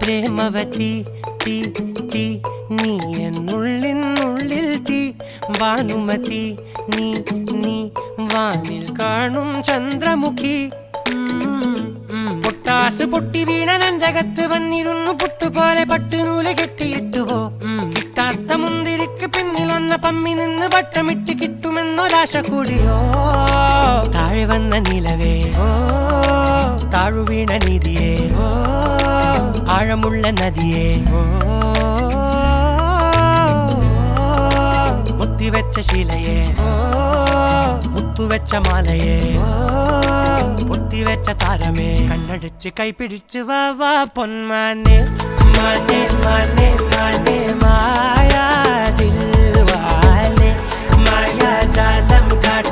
പ്രേമവതി തീ തീ നീ എന്നുള്ളിൽ തീ ഭാനുമതി നീ നീ വാനിൽ കാണും ചന്ദ്രമുഖി പൊട്ടാസ് പൊട്ടി വീണ നെഞ്ചകത്ത് വന്നിരുന്നു പുട്ടുപോലെ പട്ടുനൂല് കെട്ടിയിട്ടുവോ കിട്ടാത്ത മുന്തിരിക്ക് പിന്നിൽ വന്ന പമ്മി നിന്ന് വട്ടമിട്ട് കിട്ടുമെന്നൊരാശ കൂടിയോ താഴെ വന്ന നിലവേ താഴു വീണ നിധിയേ ആഴമുള്ള നദിയേ കൊത്തിവെച്ച ശിലയേ മുത്തുവെച്ച മാലയേ പൊത്തിവെച്ച താരമേ കണ്ണടിച്ച് കൈപിടിച്ച് വാ വാ പൊന്മാനെ മാനെ മാനെ മാനെ മായാ ദിൽവാലെ മായാജാലം കാട്ടി